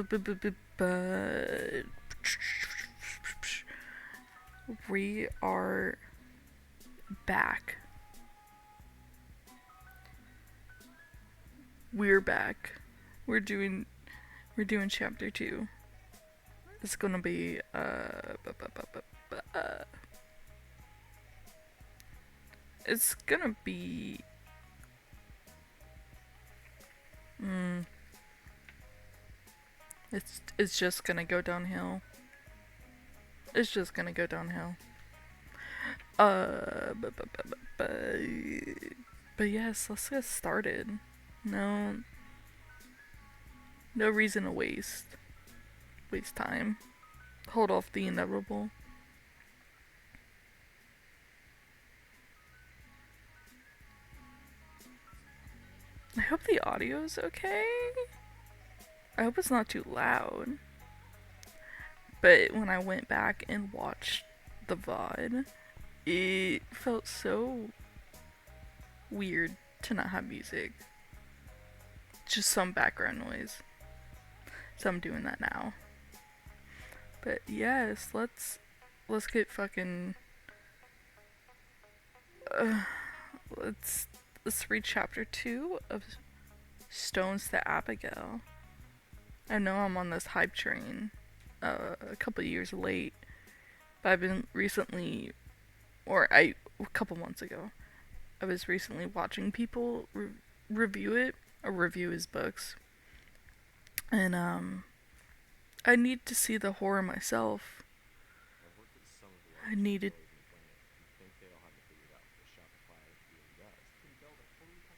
But we are back. We're back. We're doing chapter 2. It's gonna be it's gonna be it's just gonna go downhill. It's just gonna go downhill. Uh, but, but, but, but, but yes, let's get started. No, no reason to waste time. Hold off the inevitable. I hope the audio's okay. I hope it's not too loud. But when I went back and watched the VOD, it felt so weird to not have music. Just some background noise. So I'm doing that now. But yes, let's get fucking let's read chapter 2 of Stones to Abbigale. I know I'm on this hype train a couple years late, but I've been recently, a couple months ago, I was recently watching people review it, or review his books, and I need to see the horror myself. I needed.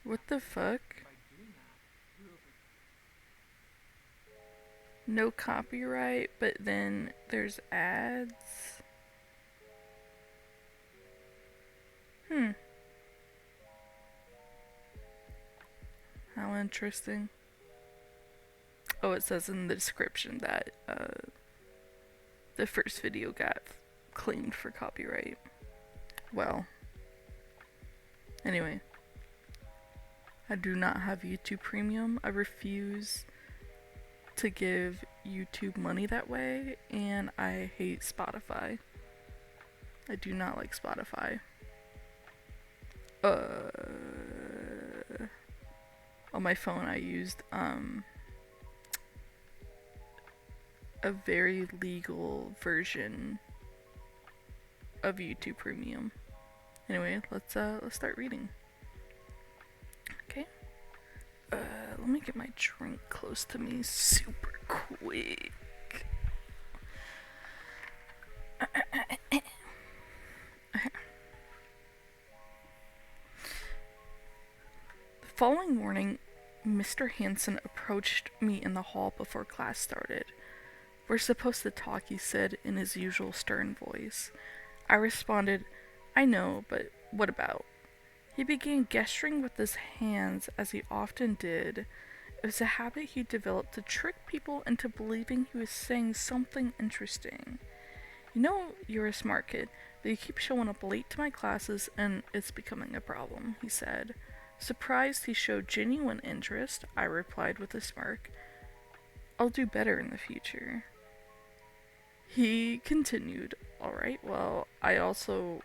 What the fuck? No copyright, but then there's ads. How interesting. Oh, it says in the description that the first video got claimed for copyright. Well, anyway, I do not have YouTube Premium. I refuse to give YouTube money that way, and I hate Spotify. I do not like Spotify. On my phone I used a very legal version of YouTube Premium. Anyway, let's start reading. Okay. Let me get my drink close to me super quick. The following morning, Mr. Hanson approached me in the hall before class started. "We're supposed to talk," he said in his usual stern voice. I responded, "I know, but what about?" He began gesturing with his hands as he often did. It was a habit he developed to trick people into believing he was saying something interesting. "You know you're a smart kid, but you keep showing up late to my classes and it's becoming a problem," he said. Surprised he showed genuine interest, I replied with a smirk. "I'll do better in the future." He continued, "Alright, well, I also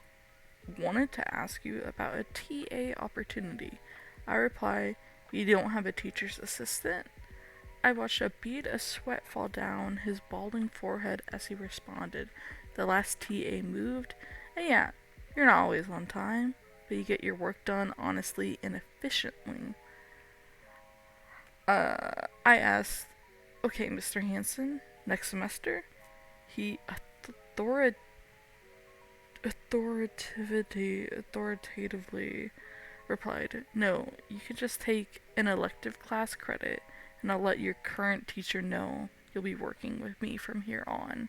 wanted to ask you about a TA opportunity." I replied, "You don't have a teacher's assistant?" I watched a bead of sweat fall down his balding forehead as he responded. "The last TA moved, and yeah, you're not always on time, but you get your work done honestly and efficiently." I asked, "Okay, Mr. Hanson, next semester?" He authoritatively replied, "No, you could just take an elective class credit, and I'll let your current teacher know you'll be working with me from here on."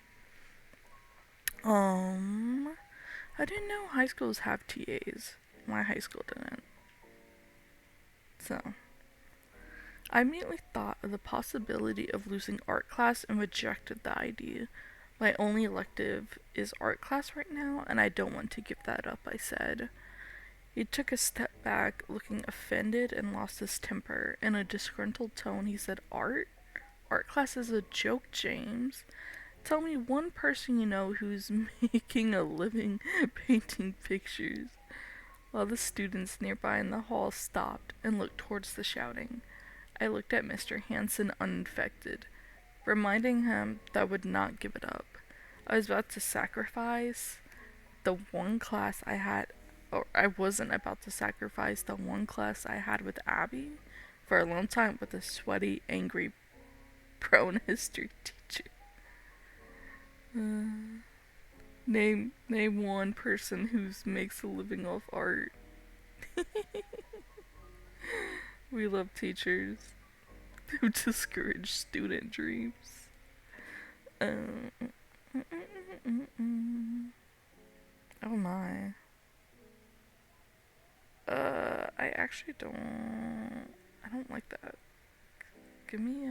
I didn't know high schools have TAs. My high school didn't. So, I immediately thought of the possibility of losing art class and rejected the idea. "My only elective is art class right now, and I don't want to give that up," I said. He took a step back, looking offended and lost his temper. In a disgruntled tone, he said, "Art? Art class is a joke, James. Tell me one person you know who's making a living painting pictures. While the students nearby in the hall stopped and looked towards the shouting, I looked at Mr. Hanson uninfected, reminding him that I would not give it up. I was about to sacrifice the one class I had, or I wasn't about to sacrifice the one class I had with Abby for a long time with a sweaty, angry, prone history teacher. Name one person who makes a living off art. We love teachers who discourage student dreams. Oh my. I actually don't. I don't like that. Give me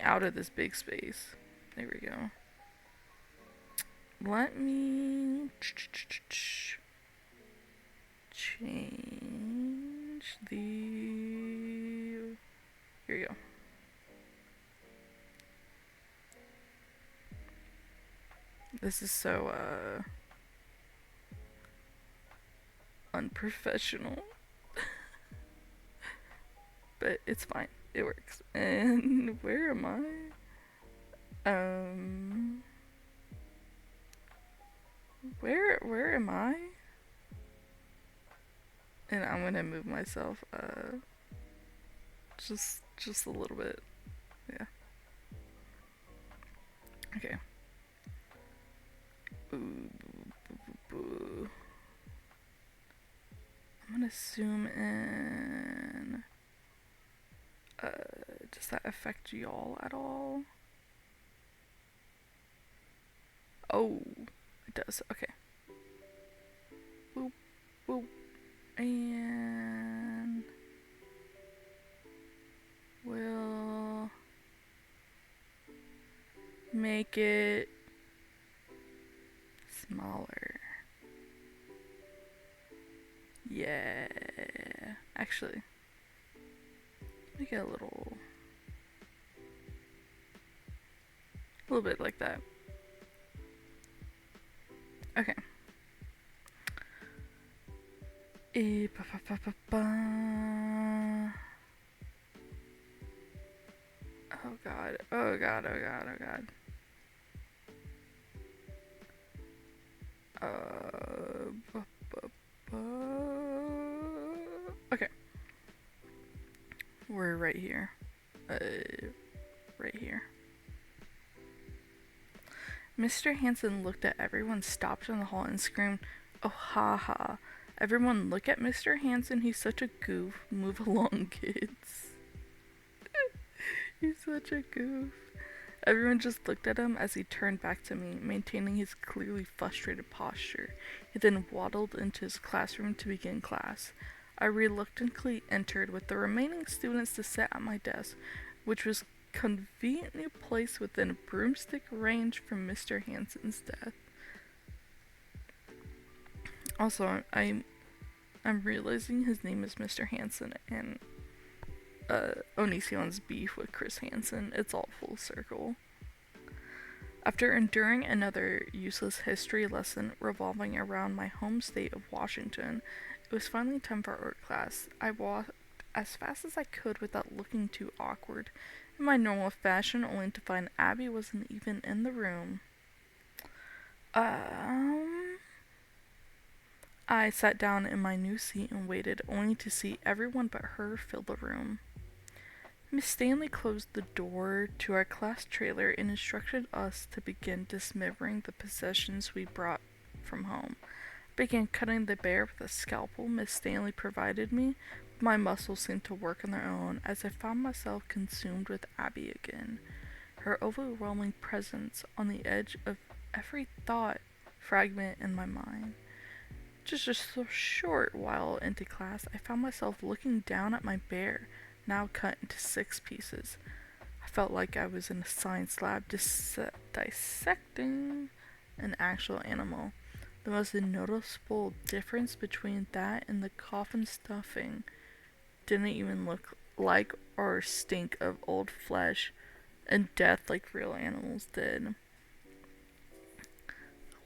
out of this big space. There we go. Let me change the. Here you go. This is so unprofessional. But it's fine. It works. And where am I? Where am I? And I'm gonna move myself just a little bit. Yeah. Okay. Ooh, boo. I'm gonna zoom in. Does that affect y'all at all? Oh, it does. Okay. Boop, boop. And we'll make it smaller. Yeah. Actually, make it a little bit like that. Okay. Oh god, oh god, oh god, oh god. Okay. We're right here. Right here. Mr. Hanson looked at everyone, stopped in the hall, and screamed, "Oh, ha ha. Everyone look at Mr. Hanson, he's such a goof. Move along, kids." He's such a goof. Everyone just looked at him as he turned back to me, maintaining his clearly frustrated posture. He then waddled into his classroom to begin class. I reluctantly entered with the remaining students to sit at my desk, which was conveniently placed within broomstick range from Mr. Hanson's desk. Also, I'm realizing his name is Mr. Hanson, and Onision's beef with Chris Hansen. It's all full circle. After enduring another useless history lesson revolving around my home state of Washington, it was finally time for art class. I walked as fast as I could without looking too awkward, in my normal fashion, only to find Abby wasn't even in the room. I sat down in my new seat and waited, only to see everyone but her fill the room. Miss Stanley closed the door to our class trailer and instructed us to begin dismembering the possessions we brought from home. I began cutting the bear with a scalpel Miss Stanley provided me. My muscles seemed to work on their own as I found myself consumed with Abby again. Her overwhelming presence on the edge of every thought fragment in my mind. Just a short while into class, I found myself looking down at my bear, now cut into 6 pieces. I felt like I was in a science lab dissecting an actual animal. The most noticeable difference between that and the coffin stuffing didn't even look like or stink of old flesh and death like real animals did.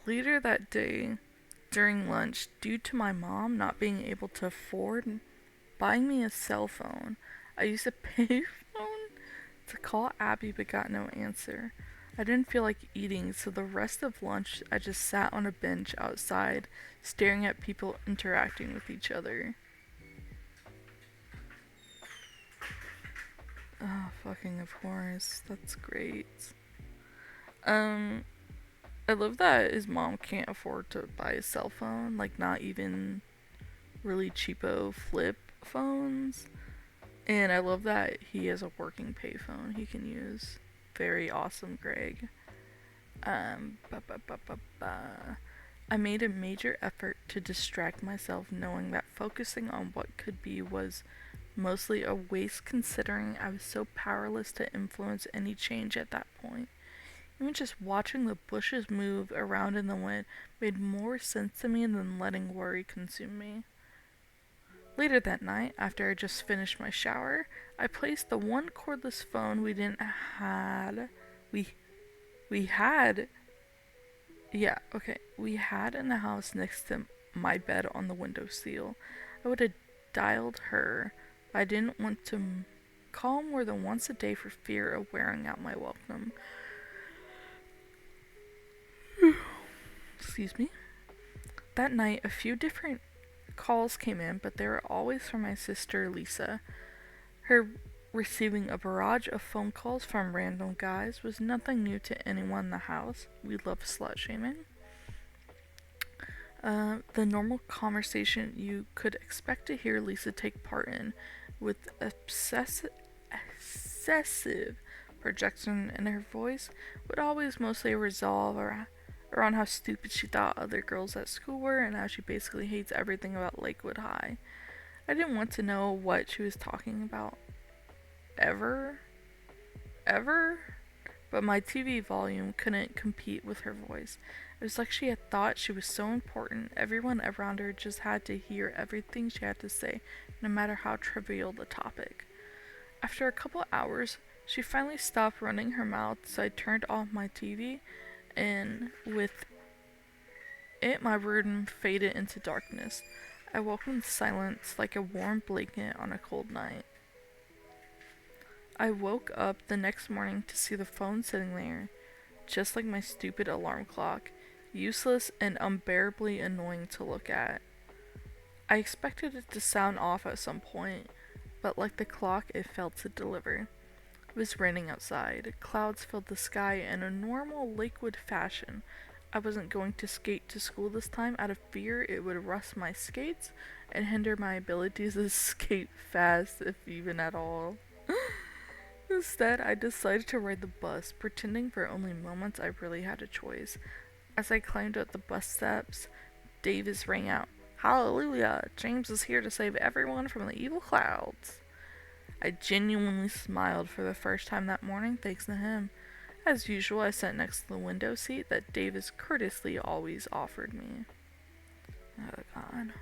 Later that day, during lunch, due to my mom not being able to afford buying me a cell phone, I used a payphone to call Abby but got no answer. I didn't feel like eating, so the rest of lunch I just sat on a bench outside, staring at people interacting with each other. Oh, fucking of course. That's great. Um, I love that his mom can't afford to buy a cell phone, like not even really cheapo flip phones. And I love that he has a working payphone he can use. Very awesome, Greg. Ba ba ba ba ba. I made a major effort to distract myself, knowing that focusing on what could be was mostly a waste considering I was so powerless to influence any change at that point. Even just watching the bushes move around in the wind made more sense to me than letting worry consume me. Later that night, after I just finished my shower, I placed the one cordless phone we didn't had we had we had in the house next to my bed on the windowsill. I would have dialed her, but I didn't want to call more than once a day for fear of wearing out my welcome. Excuse me. That night, a few different calls came in, but they were always from my sister Lisa. Her receiving a barrage of phone calls from random guys was nothing new to anyone in the house. We love slut shaming. The normal conversation you could expect to hear Lisa take part in, with excessive projection in her voice, would always mostly resolve around how stupid she thought other girls at school were and how she basically hates everything about Lakewood High. I didn't want to know what she was talking about ever, but my TV volume couldn't compete with her voice. It was like she had thought she was so important, everyone around her just had to hear everything she had to say, no matter how trivial the topic. After a couple hours, she finally stopped running her mouth, so I turned off my TV, and with it, my room faded into darkness. I woke in silence like a warm blanket on a cold night. I woke up the next morning to see the phone sitting there, just like my stupid alarm clock, useless and unbearably annoying to look at. I expected it to sound off at some point, but like the clock, it failed to deliver. It was raining outside. Clouds filled the sky in a normal Lakewood fashion. I wasn't going to skate to school this time out of fear it would rust my skates and hinder my abilities to skate fast, if even at all. Instead, I decided to ride the bus, pretending for only moments I really had a choice. As I climbed up the bus steps, Davis rang out, "Hallelujah! James is here to save everyone from the evil clouds." I genuinely smiled for the first time that morning thanks to him. As usual, I sat next to the window seat that Davis courteously always offered me. Oh god.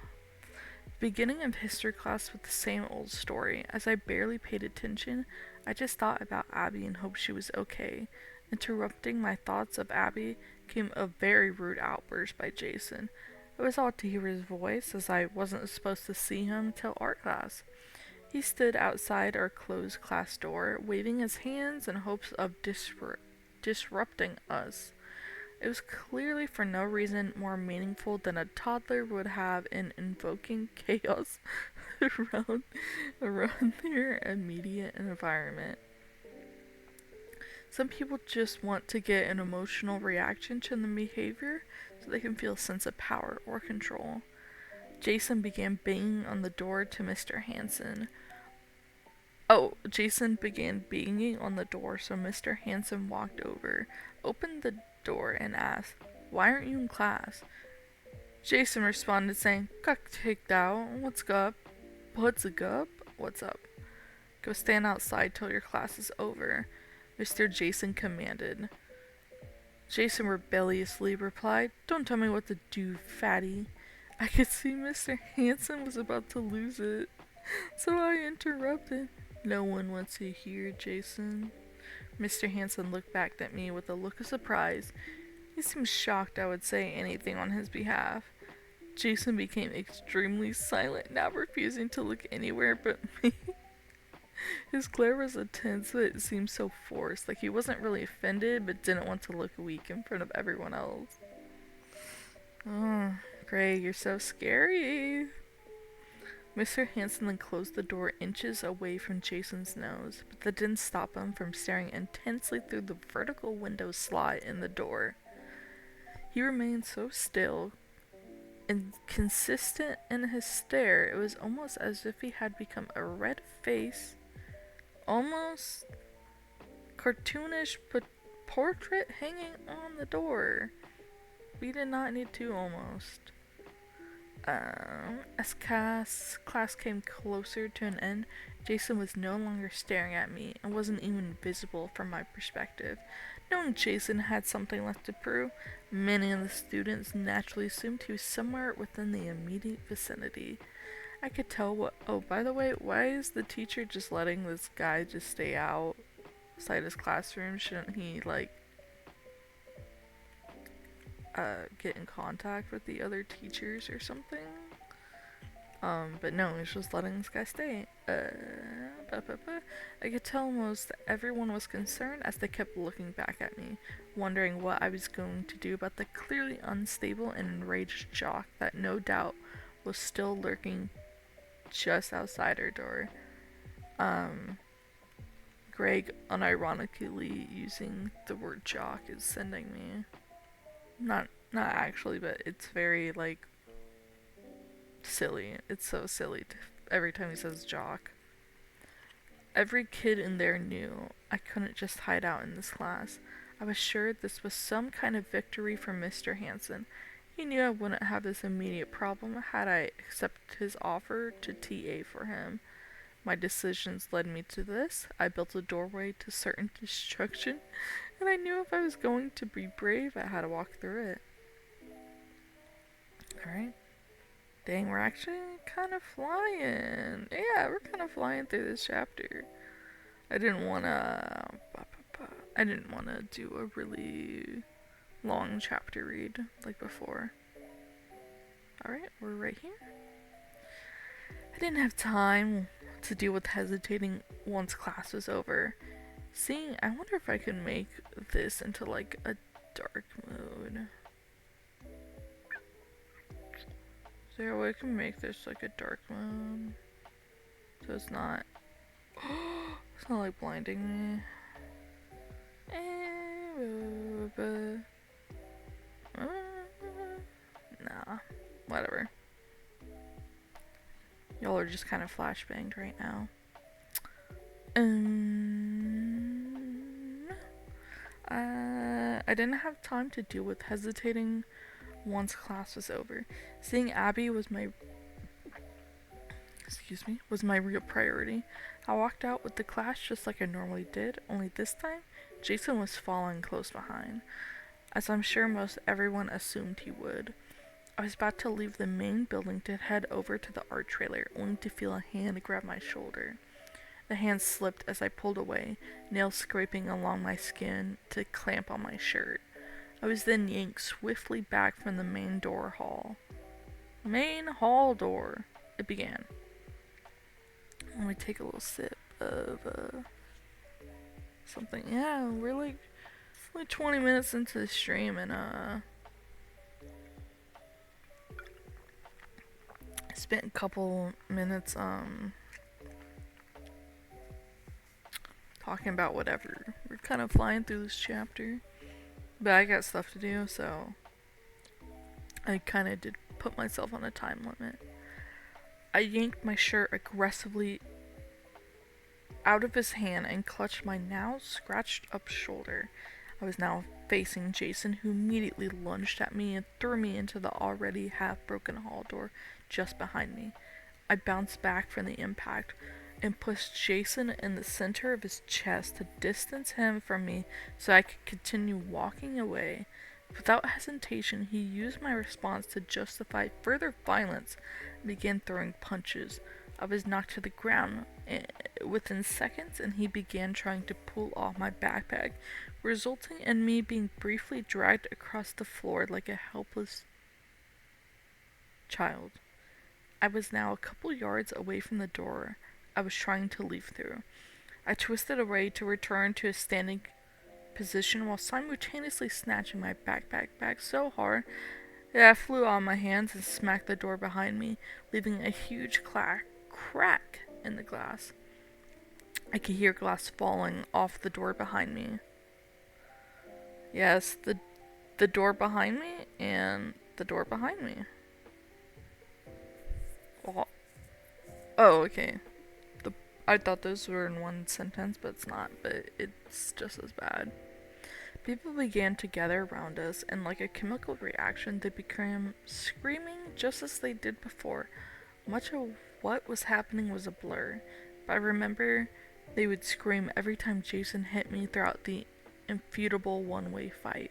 Beginning of history class with the same old story. As I barely paid attention, I just thought about Abby and hoped she was okay. Interrupting my thoughts of Abby came a very rude outburst by Jason. It was odd to hear his voice, as I wasn't supposed to see him till art class. He stood outside our closed class door, waving his hands in hopes of disrupting us. It was clearly for no reason more meaningful than a toddler would have in invoking chaos around their immediate environment. Some people just want to get an emotional reaction to the behavior so they can feel a sense of power or control. Jason began banging on the door to Mr. Hanson. Jason began banging on the door, so Mr. Hanson walked over, opened the door, and asked, "Why aren't you in class?" Jason responded saying, "Got kicked out. What's up? What's up? What's up? Go stand outside till your class is over," Mr. Jason commanded. Jason rebelliously replied, "Don't tell me what to do, fatty." I could see Mr. Hanson was about to lose it, so I interrupted. No one wants you here, Jason. Mr. Hanson looked back at me with a look of surprise. He seemed shocked I would say anything on his behalf. Jason became extremely silent, now refusing to look anywhere but me. His glare was intense, but it seemed so forced, like he wasn't really offended, but didn't want to look weak in front of everyone else. Oh, Greg, you're so scary. Mr. Hanson then closed the door inches away from Jason's nose, but that didn't stop him from staring intensely through the vertical window slot in the door. He remained so still and consistent in his stare, it was almost as if he had become a red face, almost cartoonish portrait hanging on the door. We did not need to almost. As class came closer to an end, Jason was no longer staring at me and wasn't even visible from my perspective. Knowing Jason had something left to prove, many of the students naturally assumed he was somewhere within the immediate vicinity. I could tell what. Oh, by the way, why is the teacher just letting this guy just stay outside his classroom? Shouldn't he, get in contact with the other teachers or something? But no, he's just letting this guy stay. I could tell most everyone was concerned as they kept looking back at me, wondering what I was going to do about the clearly unstable and enraged jock that no doubt was still lurking just outside our door. Greg unironically using the word jock is sending me. Not actually, but it's very, silly. It's so silly every time he says jock. Every kid in there knew I couldn't just hide out in this class. I was sure this was some kind of victory for Mr. Hanson. He knew I wouldn't have this immediate problem had I accepted his offer to TA for him. My decisions led me to this. I built a doorway to certain destruction, and I knew if I was going to be brave, I had to walk through it. Alright. Dang, we're actually kind of flying. Yeah, we're kind of flying through this chapter. I didn't want to do a really long chapter read like before. Alright, we're right here. I didn't have time to deal with hesitating once class was over. I wonder if I can make this into a dark mode. Is there a way I can make this a dark mode? So it's not blinding me. Nah, whatever. Y'all are just kind of flashbanged right now. I didn't have time to deal with hesitating once class was over. Seeing Abby was my real priority. I walked out with the class just like I normally did, only this time, Jason was following close behind, as I'm sure most everyone assumed he would. I was about to leave the main building to head over to the art trailer, only to feel a hand grab my shoulder. The hand slipped as I pulled away, nails scraping along my skin to clamp on my shirt. I was then yanked swiftly back from the main hall door. It began. Let me take a little sip of something. Yeah, we're like 20 minutes into the stream, and I spent a couple minutes talking about whatever. We're kind of flying through this chapter, but I got stuff to do, so I kind of did put myself on a time limit. I yanked my shirt aggressively out of his hand and clutched my now scratched up shoulder. I was now facing Jason, who immediately lunged at me and threw me into the already half-broken hall door just behind me. I bounced back from the impact and pushed Jason in the center of his chest to distance him from me so I could continue walking away. Without hesitation, he used my response to justify further violence and began throwing punches. I was knocked to the ground within seconds, and he began trying to pull off my backpack, resulting in me being briefly dragged across the floor like a helpless child. I was now a couple yards away from the door I was trying to leave through. I twisted away to return to a standing position while simultaneously snatching my backpack back so hard that I flew out of my hands and smacked the door behind me, leaving a huge crack in the glass. I could hear glass falling off the door behind me. Yes, the door behind me and the door behind me. Oh, okay. I thought those were in one sentence, but it's not, but it's just as bad. People began to gather around us, and like a chemical reaction, they became screaming just as they did before. Much of what was happening was a blur, but I remember they would scream every time Jason hit me throughout the infeasible one-way fight.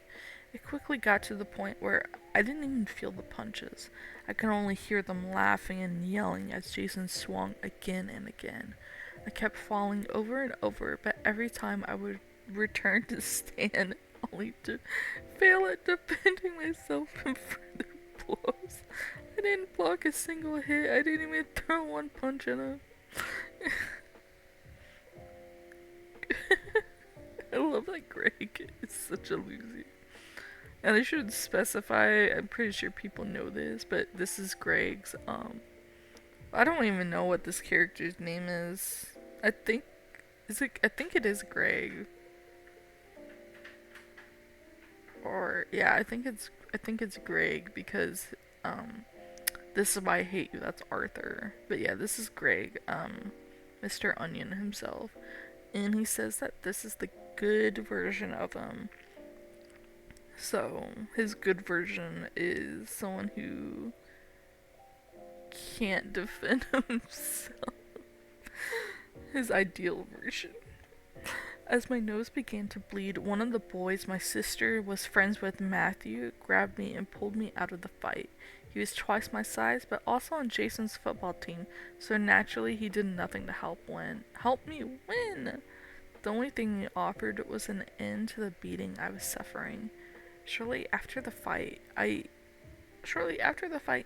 It quickly got to the point where I didn't even feel the punches. I could only hear them laughing and yelling as Jason swung again and again. I kept falling over and over, but every time I would return to stand only to fail at defending myself from further blows. I didn't block a single hit. I didn't even throw one punch at him. I love that Greg is such a loser. And I should specify, I'm pretty sure people know this, but this is Greg's, I don't even know what this character's name is. I think it is Greg. Or, yeah, I think it's Greg because, This Is Why I Hate You, that's Arthur. But yeah, this is Greg, Mr. Onion himself. And he says that this is the good version of him. So, his good version is someone who can't defend himself. His ideal version. As my nose began to bleed, one of the boys my sister was friends with, Matthew, grabbed me and pulled me out of the fight. He was twice my size, but also on Jason's football team, so naturally he did nothing to help me win. The only thing he offered was an end to the beating I was suffering. Shortly after the fight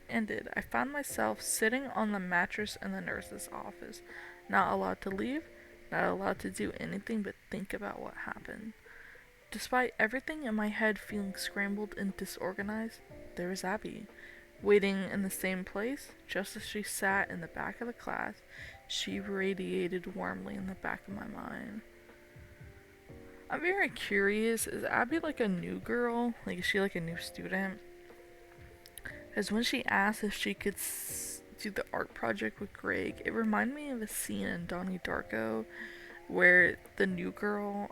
ended, I found myself sitting on the mattress in the nurse's office, not allowed to leave, not allowed to do anything but think about what happened. Despite everything in my head feeling scrambled and disorganized, there was Abby, waiting in the same place, just as she sat in the back of the class. She radiated warmly in the back of my mind. I'm very curious, is Abby like a new girl? Like, is she like a new student? Because when she asked if she could do the art project with Greg, it reminded me of a scene in Donnie Darko where the new girl,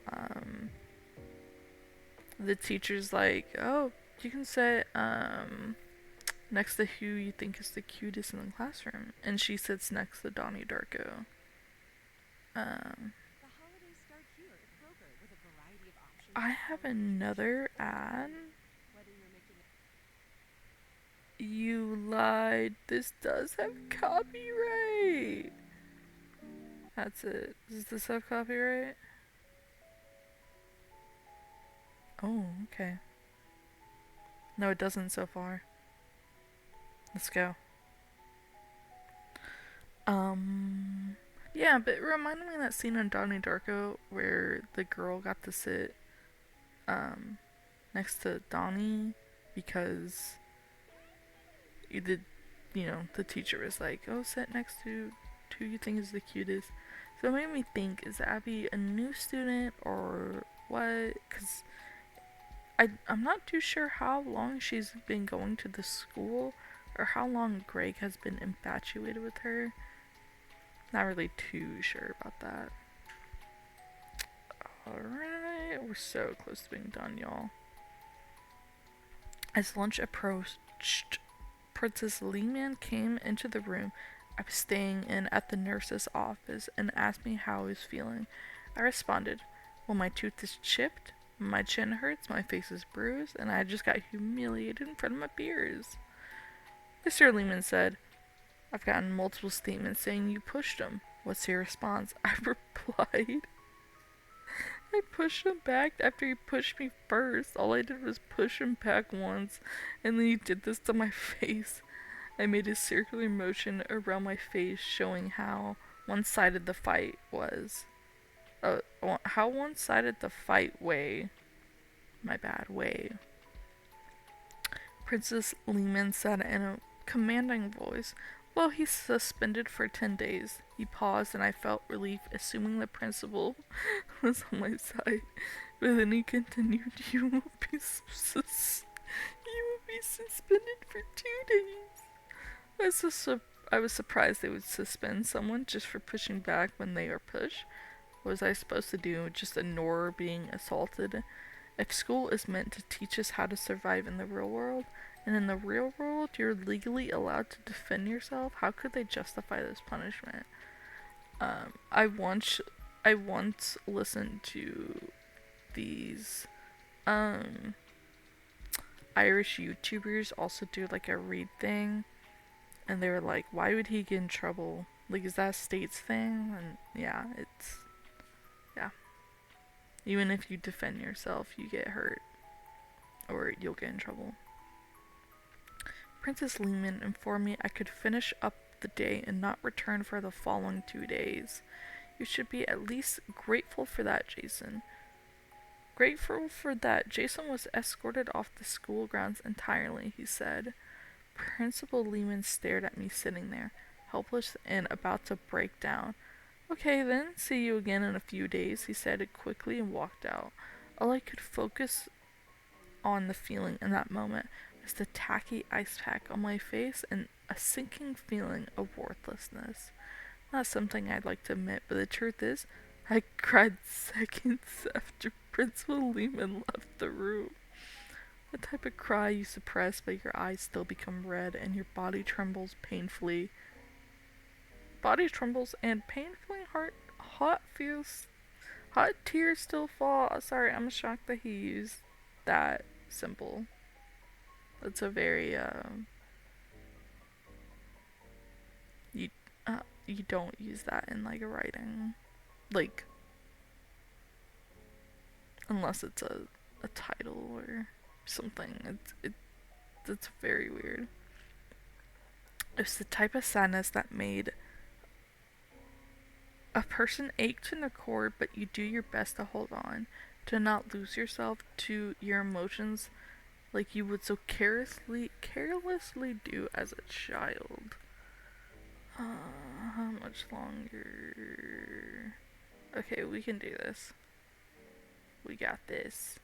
the teacher's like, oh, you can sit next to who you think is the cutest in the classroom. And she sits next to Donnie Darko. I have another ad. You lied. This does have copyright. That's it. Does this have copyright? Oh, okay. No, it doesn't so far. Let's go. Yeah, but it reminded me of that scene in Donnie Darko where the girl got to sit next to Donnie because the teacher was like, oh, sit next to who you think is the cutest. So it made me think, is Abby a new student or what? Because I'm not too sure how long she's been going to the school or how long Greg has been infatuated with her. Not really too sure about that. Alright, we're so close to being done, y'all. As lunch approached, Princess Lehman came into the room I was staying in at the nurse's office and asked me how I was feeling. I responded, well, my tooth is chipped, my chin hurts, my face is bruised, and I just got humiliated in front of my peers. Mr. Lehman said, I've gotten multiple statements saying you pushed him. What's your response? I replied, I pushed him back after he pushed me first. All I did was push him back once, and then he did this to my face. I made a circular motion around my face, showing how one-sided the fight was. How one-sided the fight way. My bad, way. Princess Lehman said in a commanding voice, well, he's suspended for 10 days. He paused and I felt relief, assuming the principal was on my side. But then he continued, you will be suspended for 2 days. I was surprised they would suspend someone just for pushing back when they are pushed. What was I supposed to do? Just ignore being assaulted? If school is meant to teach us how to survive in the real world, and in the real world you're legally allowed to defend yourself, how could they justify this punishment? I once listened to these Irish YouTubers also do like a read thing, and they were like, why would he get in trouble? Like, is that a state's thing? And yeah, even if you defend yourself, you get hurt or you'll get in trouble. Princess Lehman informed me I could finish up the day and not return for the following 2 days. You should be at least grateful for that, Jason. Grateful for that, Jason was escorted off the school grounds entirely, he said. Principal Lehman stared at me sitting there, helpless and about to break down. Okay then, see you again in a few days, he said it quickly and walked out. All I could focus on the feeling in that moment was the tacky ice pack on my face and a sinking feeling of worthlessness. Not something I'd like to admit, but the truth is, I cried seconds after Principal Lehman left the room. The type of cry you suppress but your eyes still become red and your body trembles painfully. Body trembles and painfully hot tears still fall. Sorry, I'm shocked that he used that symbol. That's a very you don't use that in like a writing, like unless it's a title or something. It's very weird. It's the type of sadness that made a person ache to the core, but you do your best to hold on, to not lose yourself to your emotions like you would so carelessly do as a child. How much longer? Okay, we can do this. We got this.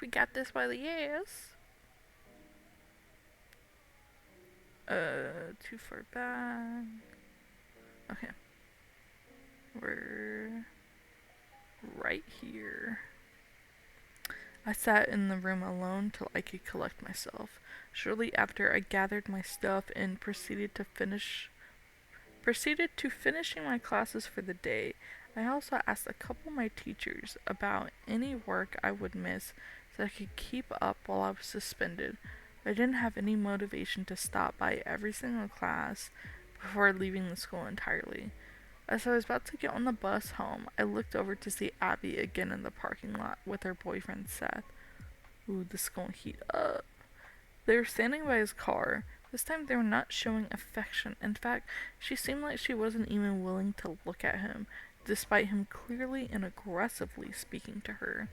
We got this by the ass. Too far back. Okay. We're right here. I sat in the room alone till I could collect myself. Shortly after, I gathered my stuff and proceeded to finishing my classes for the day. I also asked a couple of my teachers about any work I would miss so I could keep up while I was suspended. I didn't have any motivation to stop by every single class before leaving the school entirely. As I was about to get on the bus home, I looked over to see Abby again in the parking lot with her boyfriend Seth. Ooh, this is gonna heat up. They were standing by his car. This time they were not showing affection. In fact, she seemed like she wasn't even willing to look at him, despite him clearly and aggressively speaking to her.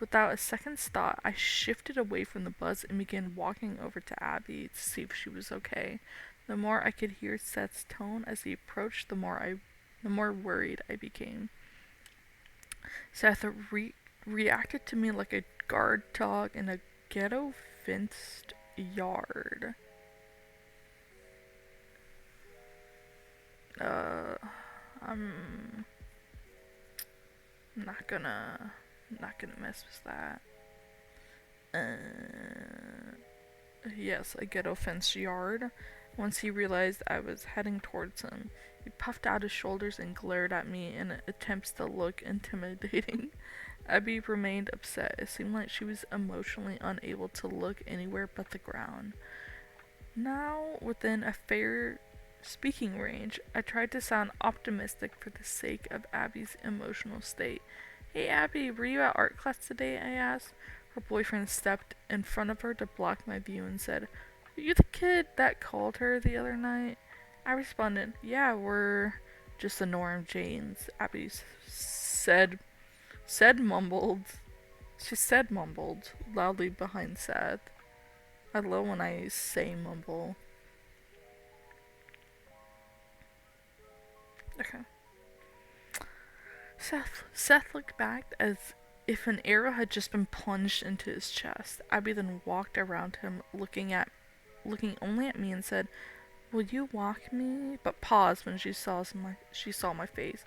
Without a second's thought, I shifted away from the bus and began walking over to Abby to see if she was okay. The more I could hear Seth's tone as he approached, the more worried I became. Seth reacted to me like a guard dog in a ghetto fenced yard. I'm not gonna mess with that. Yes, a ghetto fenced yard. Once he realized I was heading towards him, he puffed out his shoulders and glared at me in attempts to look intimidating. Abby remained upset. It seemed like she was emotionally unable to look anywhere but the ground. Now within a fair speaking range, I tried to sound optimistic for the sake of Abby's emotional state. Hey Abby, were you at art class today? I asked. Her boyfriend stepped in front of her to block my view and said, are you the kid that called her the other night? I responded, yeah, we're just the Norm Janes. Abby said mumbled. She said mumbled loudly behind Seth. I love when I say mumble. Okay. Seth looked back as if an arrow had just been plunged into his chest. Abby then walked around him, looking only at me, and said, "Will you walk me?" But paused when she saw my face.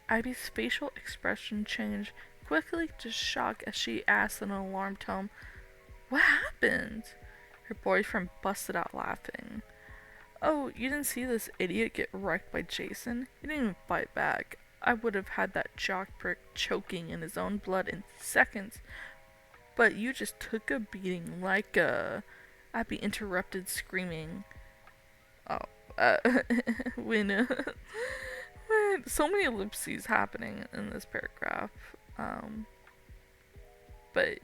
Abby's facial expression changed quickly to shock as she asked in an alarmed tone, "What happened?" Her boyfriend busted out laughing. "Oh, you didn't see this idiot get wrecked by Jason? He didn't even fight back. I would have had that jock prick choking in his own blood in seconds. But you just took a beating like a..." Abby interrupted, screaming. Oh, uh, when, when so many ellipses happening in this paragraph. Um, but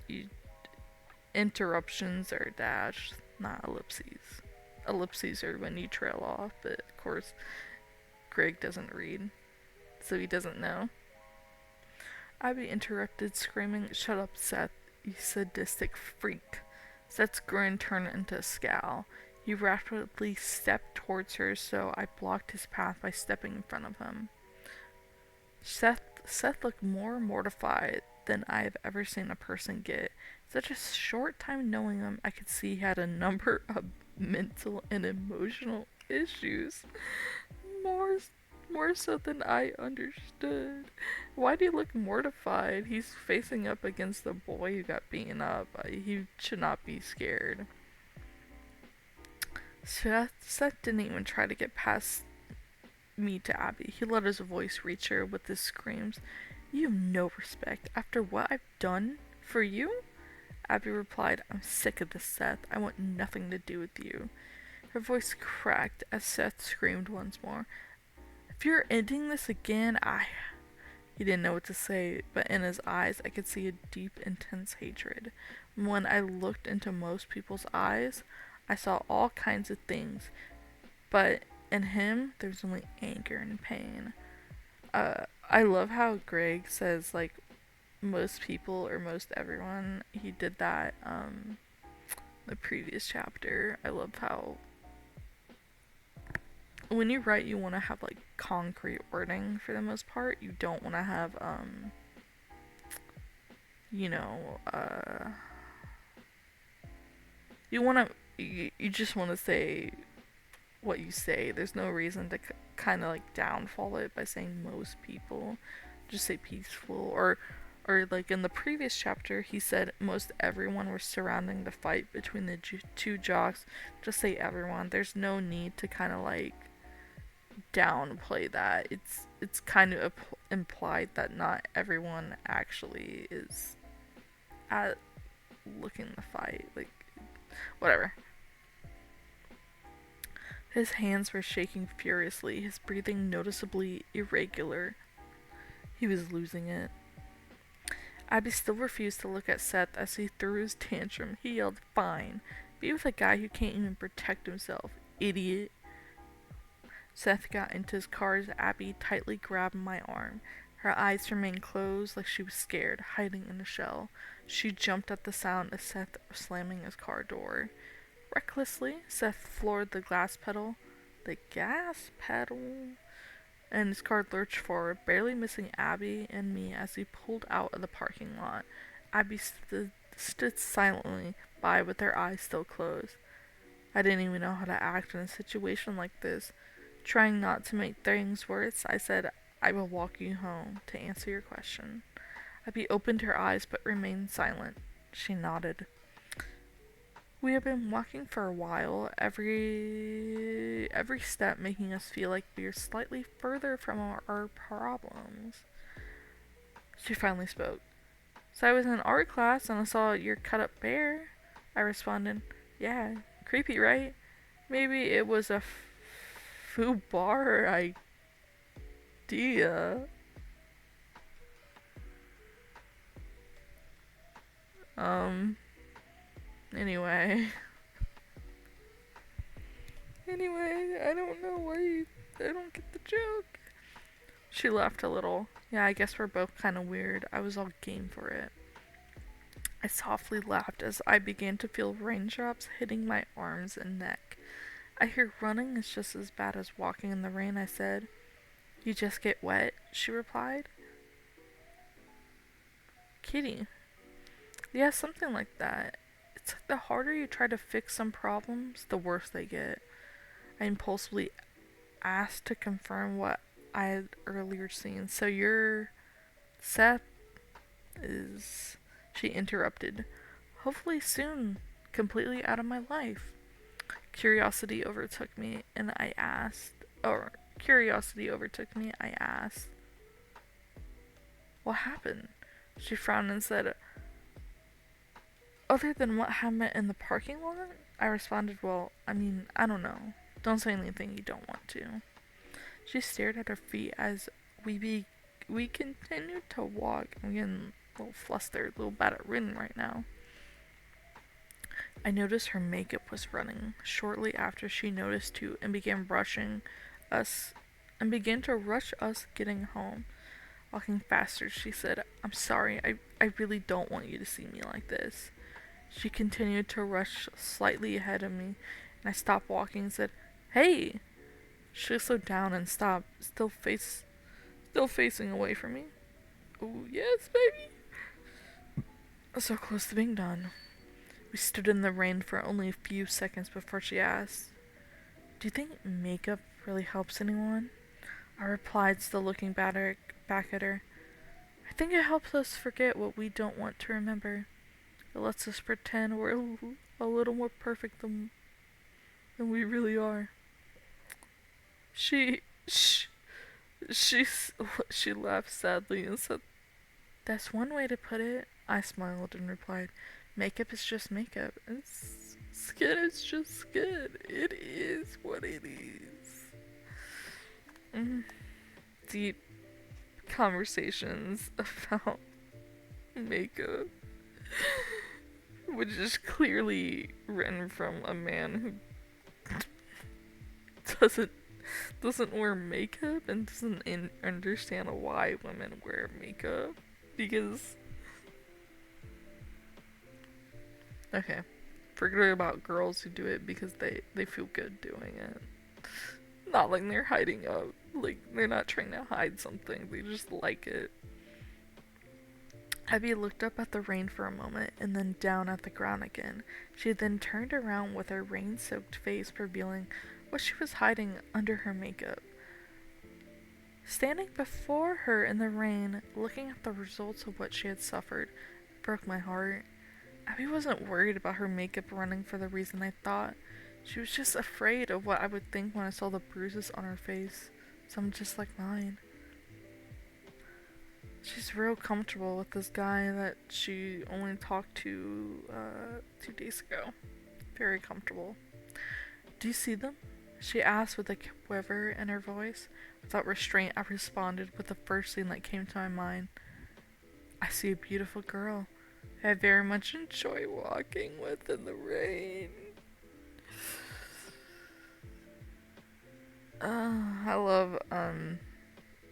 interruptions are dashed, not ellipses. Ellipses are when you trail off, but of course, Greg doesn't read, so he doesn't know. Abby interrupted, screaming, "Shut up, Seth, you sadistic freak." Seth's grin turned into a scowl. He rapidly stepped towards her, so I blocked his path by stepping in front of him. Seth looked more mortified than I have ever seen a person get. Such a short time knowing him, I could see he had a number of mental and emotional issues. More more so than I understood. Why do you look mortified? He's facing up against the boy who got beaten up. He should not be scared. Seth didn't even try to get past me to Abby. He let his voice reach her with his screams. "You have no respect after what I've done for you?" Abby replied, "I'm sick of this, Seth. I want nothing to do with you." Her voice cracked as Seth screamed once more. "If you're ending this again, He didn't know what to say, but in his eyes I could see a deep, intense hatred. When I looked into most people's eyes, I saw all kinds of things, but in him, there was only anger and pain. I love how Greg says, like, most people or most everyone. He did that, the previous chapter. I love how when you write, you want to have, like, concrete wording for the most part. You don't want to have, you know, you just want to say what you say. There's no reason to kind of like downfall it by saying most people. Just say peaceful. Or like in the previous chapter, he said most everyone were surrounding the fight between the two jocks. Just say everyone. There's no need to kind of like downplay that. It's kind of implied that not everyone actually is at looking the fight. Like, whatever. His hands were shaking furiously, his breathing noticeably irregular. He was losing it. Abby still refused to look at Seth as he threw his tantrum. He yelled, "Fine. Be with a guy who can't even protect himself, idiot." Seth got into his car as Abby tightly grabbed my arm. Her eyes remained closed like she was scared, hiding in a shell. She jumped at the sound of Seth slamming his car door. Recklessly, Seth floored the gas pedal, and his car lurched forward, barely missing Abby and me as he pulled out of the parking lot. Abby stood silently by with her eyes still closed. I didn't even know how to act in a situation like this. Trying not to make things worse, I said, "I will walk you home," to answer your question. Abby opened her eyes but remained silent. She nodded. We have been walking for a while, every step making us feel like we are slightly further from our problems. She finally spoke. "So I was in art class and I saw your cut up bear." I responded, "Yeah, creepy, right?" Maybe it was a foobar idea. Um, anyway. Anyway, I don't know why I don't get the joke. She laughed a little. Yeah, I guess we're both kind of weird. I was all game for it. I softly laughed as I began to feel raindrops hitting my arms and neck. I hear running is just as bad as walking in the rain, I said. You just get wet, she replied. Kitty. Yeah, something like that. It's like the harder you try to fix some problems, the worse they get. I impulsively asked to confirm what I had earlier seen. So your Seth is... She interrupted. Hopefully soon, completely out of my life. Curiosity overtook me, and I asked... Or, curiosity overtook me, I asked, what happened? She frowned and said, other than what happened in the parking lot? I responded, well, I don't know. Don't say anything you don't want to. She stared at her feet as we continued to walk. I'm getting a little flustered, a little bad at reading right now. I noticed her makeup was running shortly after she noticed too and began to rush us getting home. Walking faster, she said, I'm sorry, I really don't want you to see me like this. She continued to rush slightly ahead of me, and I stopped walking and said, hey! She slowed down and stopped, still facing away from me. Oh, yes, baby! So close to being done. We stood in the rain for only a few seconds before she asked, do you think makeup really helps anyone? I replied, still looking back at her. I think it helps us forget what we don't want to remember. It lets us pretend we're a little more perfect than we really are. She laughed sadly and said, that's one way to put it. I smiled and replied, makeup is just makeup. And skin is just skin. It is what it is. Deep conversations about makeup, which is clearly written from a man who doesn't wear makeup and doesn't understand why women wear makeup. Because okay, forget about girls who do it because they feel good doing it. Not like they're hiding up. Like, they're not trying to hide something. They just like it. Abby looked up at the rain for a moment and then down at the ground again. She then turned around with her rain-soaked face revealing what she was hiding under her makeup. Standing before her in the rain, looking at the results of what she had suffered, broke my heart. Abby wasn't worried about her makeup running for the reason I thought. She was just afraid of what I would think when I saw the bruises on her face. Some just like mine. She's real comfortable with this guy that she only talked to 2 days ago. Very comfortable. Do you see them? She asked with a quiver in her voice. Without restraint, I responded with the first thing that came to my mind. I see a beautiful girl I very much enjoy walking with in the rain. I love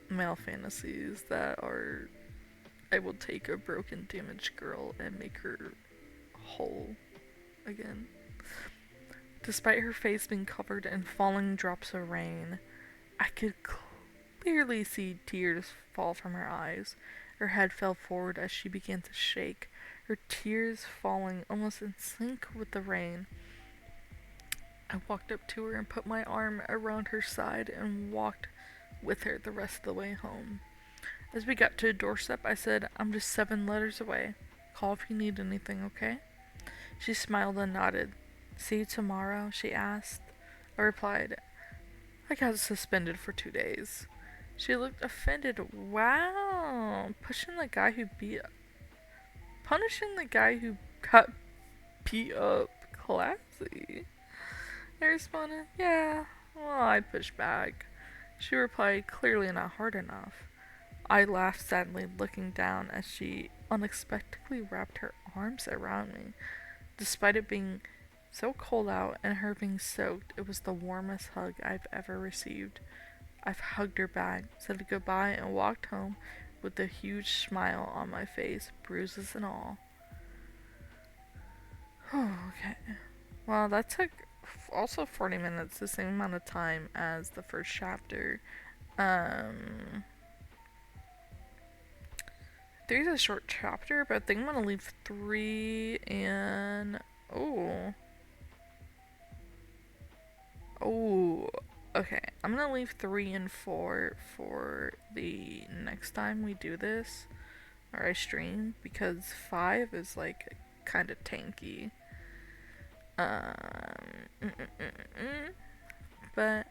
male fantasies that are I will take a broken, damaged girl and make her whole again. Despite her face being covered in falling drops of rain, I could clearly see tears fall from her eyes. Her head fell forward as she began to shake, her tears falling almost in sync with the rain. I walked up to her and put my arm around her side and walked with her the rest of the way home. As we got to the doorstep, I said, I'm just 7 letters away. Call if you need anything, okay? She smiled and nodded. See you tomorrow? She asked. I replied, I got suspended for 2 days. She looked offended. Wow. Punishing the guy who got beat up. Classy. I responded, yeah. Well, I pushed back. She replied, clearly not hard enough. I laughed sadly, looking down as she unexpectedly wrapped her arms around me. Despite it being so cold out and her being soaked, it was the warmest hug I've ever received. I've hugged her back, said goodbye, and walked home with a huge smile on my face, bruises and all. Okay. Well, that took also 40 minutes, the same amount of time as the first chapter. Um, Three's a short chapter, but I think I'm gonna leave three and oh, oh, okay. I'm gonna leave 3 and 4 for the next time we do this or I stream because 5 is like kind of tanky. Um, mm, mm, mm, mm. But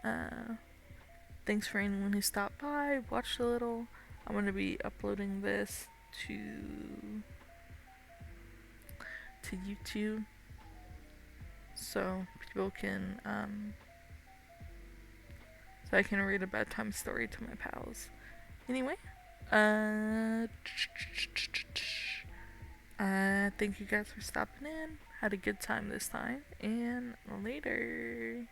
thanks for anyone who stopped by, watched a little. I'm gonna be uploading this to to YouTube so people can so I can read a bedtime story to my pals. Anyway, uh, thank you guys for stopping in. Had a good time this time, and later.